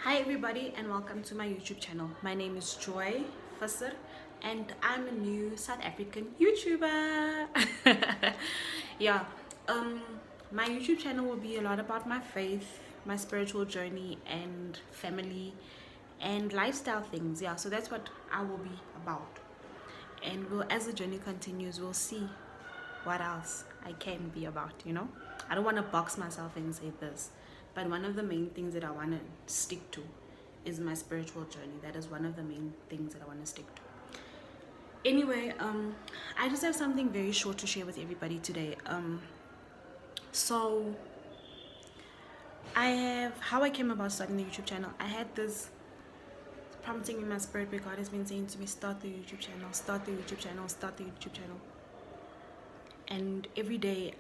Hi everybody and welcome to my YouTube channel. My name is Joy Fasser and I'm a new South African YouTuber. yeah, um, my YouTube channel will be a lot about my faith, my spiritual journey and family and lifestyle things. Yeah, so that's what I will be about. And as the journey continues, we'll see what else I can be about. I don't want to box myself and say this, but one of the main things that I want to stick to is my spiritual journey. That is one of the main things that I want to stick to. Anyway, I just have something very short to share with everybody today. So I have how I came about starting the YouTube channel. I had this prompting in my spirit where God has been saying to me, start the YouTube channel, start the YouTube channel, start the YouTube channel. And every day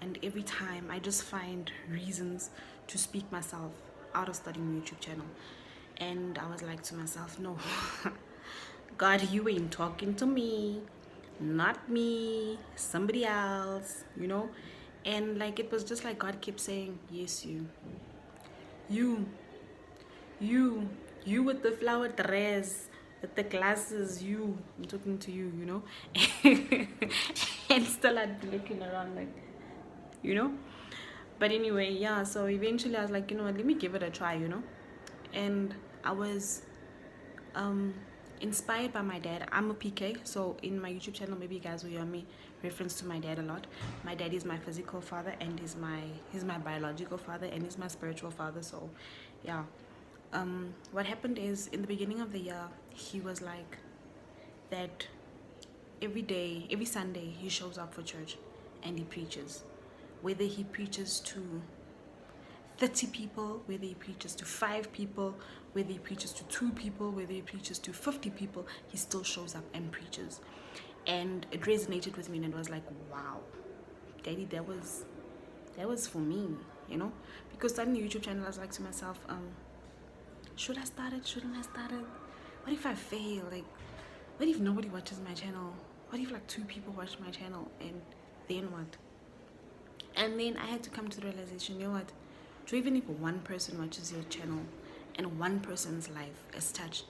and every time I just find reasons to speak myself out of starting the YouTube channel. And I was like to myself, no, God, you ain't talking to me, not me, somebody else. And like it was just like God kept saying, yes, you, you, you with the flower dress, with the glasses, I'm talking to you. And still I'd be looking around like, you know. But anyway, yeah, so eventually I was like, you know what, let me give it a try. And I was inspired by my dad. I'm a PK, so in my YouTube channel maybe you guys will hear me reference to my dad a lot. My dad is my physical father and he's my biological father and he's my spiritual father. So yeah, what happened is in the beginning of the year he was like that every day, every Sunday he shows up for church and he preaches, whether he preaches to 30 people, whether he preaches to 5 people, whether he preaches to 2 people, whether he preaches to 50 people, he still shows up and preaches. And it resonated with me and it was like, wow, daddy, that was for me. Because starting the YouTube channel I was like to myself, should I start it, shouldn't I start it, what if I fail, like what if nobody watches my channel, what if like 2 people watch my channel, and then what? And then I had to come to the realization, you know what, so even if one person watches your channel and one person's life is touched,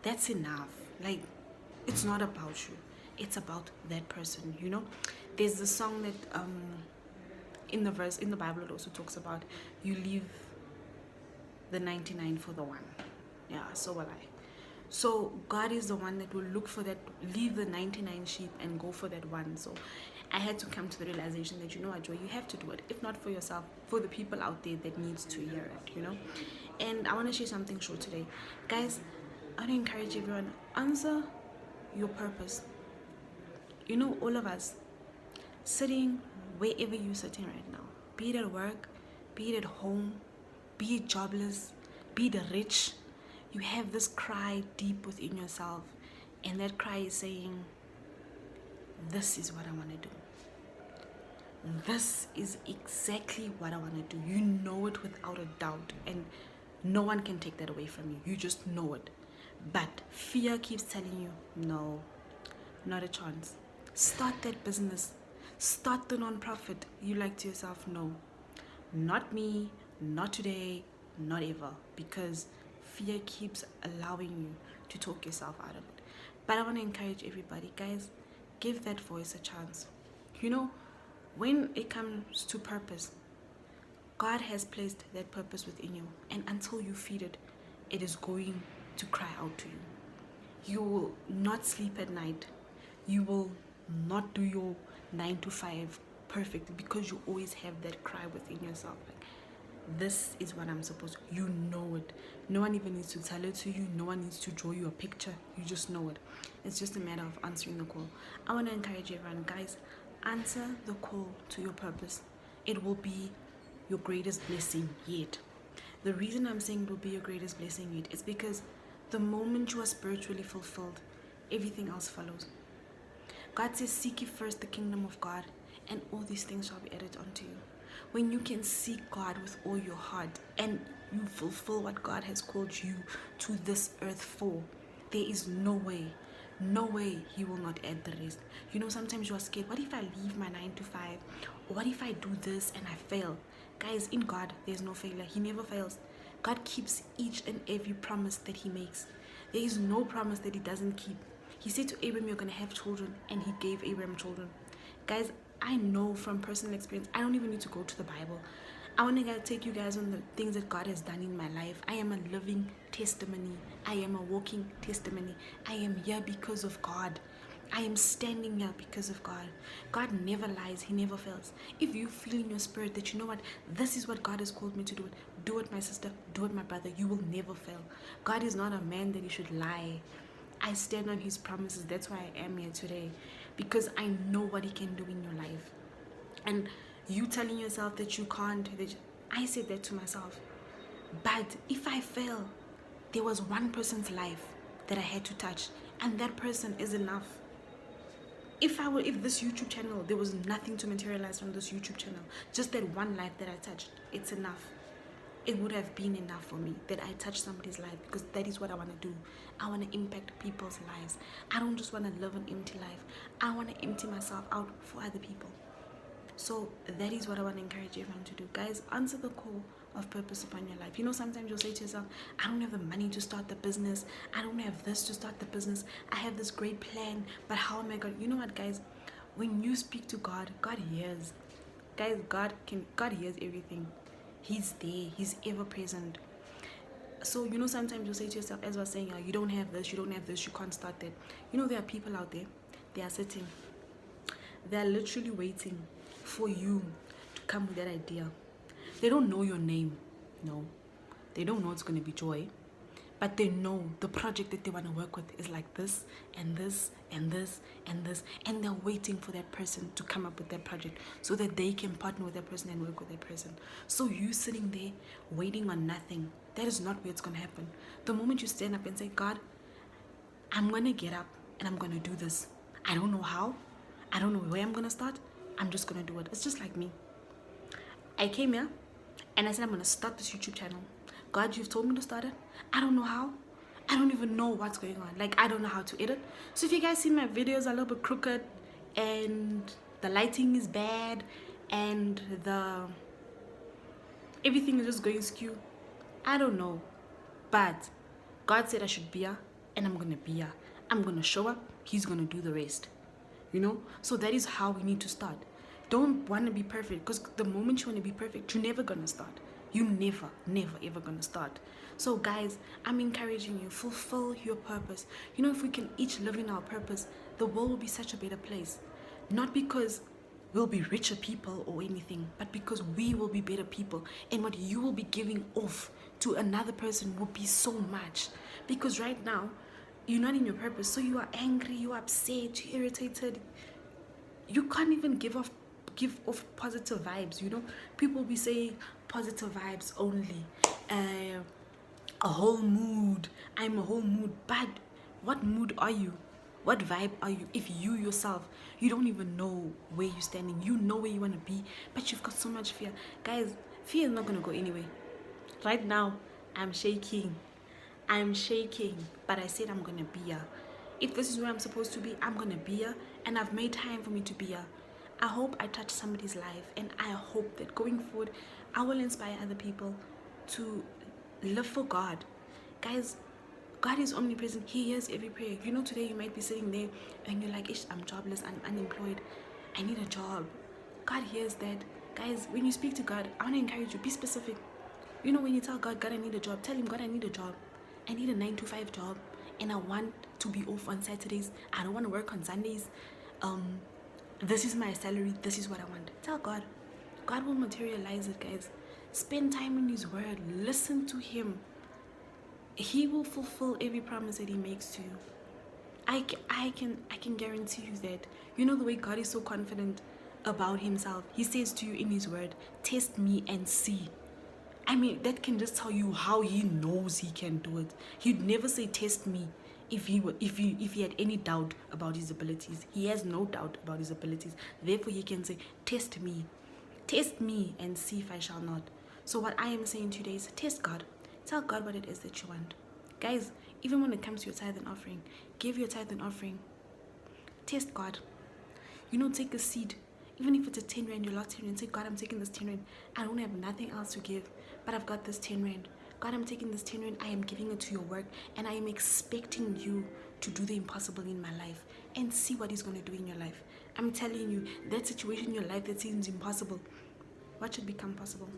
that's enough. Like, it's not about you, it's about that person. There's the song that in the verse in the Bible it also talks about you leave the 99 for the one. Yeah, so will I. So God is the one that will look for that, leave the 99 sheep and go for that one. So I had to come to the realization that, you know what, Joy, you have to do it. If not for yourself, for the people out there that needs to hear it. And I want to share something short today. Guys, I want to encourage everyone, answer your purpose. All of us, sitting wherever you're sitting right now, be it at work, be it at home, be it jobless, be it rich, you have this cry deep within yourself, and that cry is saying, this is what I want to do. This is exactly what I want to do. You know it without a doubt, and no one can take that away from you. You just know it. But fear keeps telling you, no, not a chance. Start that business. Start the non-profit. You like to yourself, no, not me, not today, not ever. Because fear keeps allowing you to talk yourself out of it. But I want to encourage everybody, guys, give that voice a chance. When it comes to purpose, God has placed that purpose within you, and until you feed it, it is going to cry out to you. You will not sleep at night. You will not do your 9 to 5 perfectly because you always have that cry within yourself. Like, this is what I'm supposed to. You know it. No one even needs to tell it to you. No one needs to draw you a picture. You just know it. It's just a matter of answering the call. I want to encourage everyone, guys, answer the call to your purpose. It will be your greatest blessing yet. The reason I'm saying it will be your greatest blessing yet is because the moment you are spiritually fulfilled, everything else follows. God says, seek ye first the kingdom of God, and all these things shall be added unto you. When you can seek God with all your heart and you fulfill what God has called you to this earth for, there is no way He will not add the rest. Sometimes you are scared. What if I leave my 9 to 5? Or what if I do this and I fail? Guys, in God, there's no failure. He never fails. God keeps each and every promise that he makes. There is no promise that he doesn't keep. He said to Abraham, you're going to have children, and he gave Abraham children. Guys, I know from personal experience, I don't even need to go to the Bible. I want to take you guys on the things that God has done in my life. I am a living testimony. I am a walking testimony. I am here because of God. I am standing here because of God. God never lies. He never fails. If you feel in your spirit that you know what, this is what God has called me to do it, my sister, do it, my brother. You will never fail. God is not a man that he should lie. I stand on his promises. That's why I am here today, because I know what he can do in your life. And you telling yourself that you can't, I said that to myself. But if I fail, there was one person's life that I had to touch, and that person is enough. If this YouTube channel, there was nothing to materialize from this YouTube channel, just that one life that I touched, it's enough. It would have been enough for me that I touched somebody's life, because that is what I want to do. I want to impact people's lives. I don't just want to live an empty life. I want to empty myself out for other people. So that is what I want to encourage everyone to do. Guys, answer the call of purpose upon your life. You know, sometimes you'll say to yourself, I don't have the money to start the business. I don't have this to start the business. I have this great plan, but how am I going? You know what, guys? When you speak to God, God hears. Guys, God hears everything. He's there. He's ever present. So, you know, sometimes you'll say to yourself, as I was saying, you don't have this, you don't have this, you can't start that. You know, there are people out there, they are sitting. They are literally waiting for you to come with that idea. They don't know your name. No. They don't know it's going to be Joy. But they know the project that they want to work with is like this and this and this and this. And they're waiting for that person to come up with that project so that they can partner with that person and work with that person. So you sitting there waiting on nothing, that is not where it's going to happen. The moment you stand up and say, God, I'm going to get up and I'm going to do this. I don't know how. I don't know where I'm going to start. I'm just going to do it. It's just like me. I came here and I said, I'm going to start this YouTube channel. God, you've told me to start it. I don't know how. I don't even know what's going on. Like, I don't know how to edit. So if you guys see my videos are a little bit crooked and the lighting is bad and everything is just going skew, I don't know. But God said I should be here, and I'm going to be here. I'm going to show up. He's going to do the rest. You know? So that is how we need to start. Don't want to be perfect, because the moment you want to be perfect, you're never going to start. You never ever going to start. So guys, I'm encouraging you, fulfill your purpose. You know, if we can each live in our purpose, the world will be such a better place. Not because we'll be richer people or anything, but because we will be better people, and what you will be giving off to another person will be so much. Because right now, you're not in your purpose, so you are angry, you're upset, you're irritated. You can't even give off positive vibes. You know, people will be saying positive vibes only, a whole mood, I'm a whole mood. But what mood are you? What vibe are you if you yourself, you don't even know where you're standing? You know where you want to be, but you've got so much fear. Guys, fear is not going to go anywhere. Right now, I'm shaking, but I said I'm going to be here. If this is where I'm supposed to be, I'm going to be here, and I've made time for me to be here. I hope I touch somebody's life, and I hope that going forward, I will inspire other people to live for God. Guys, God is omnipresent. He hears every prayer. You know, today you might be sitting there and you're like, Ish, I'm jobless, I'm unemployed, I need a job. God hears that. Guys, when you speak to God, I want to encourage you, be specific. You know, when you tell God, God, I need a job, tell him, God, I need a job. I need a 9-to-5 job, and I want to be off on Saturdays. I don't want to work on Sundays. This is my salary. This is what I want. Tell God. God will materialize it, guys. Spend time in his word. Listen to him. He will fulfill every promise that he makes to you. I can guarantee you that. You know, the way God is so confident about himself, he says to you in his word, test me and see. I mean, that can just tell you how he knows he can do it. He'd never say test me if he had any doubt about his abilities. He has no doubt about his abilities. Therefore, he can say, test me and see if I shall not. So what I am saying today is test God. Tell God what it is that you want. Guys, even when it comes to your tithe and offering, give your tithe and offering. Test God. You know, take a seed. Even if it's a 10 rand, your last 10 rand, say, God, I'm taking this 10 rand. I don't have nothing else to give, but I've got this 10 rand. God, I'm taking this 10 rand, I am giving it to your work, and I am expecting you to do the impossible in my life, and see what he's going to do in your life. I'm telling you, that situation in your life that seems impossible, watch it become possible.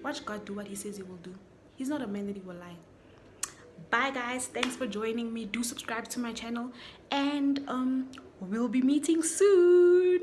Watch God do what he says he will do. He's not a man that he will lie. Bye guys, thanks for joining me. Do subscribe to my channel, and we'll be meeting soon.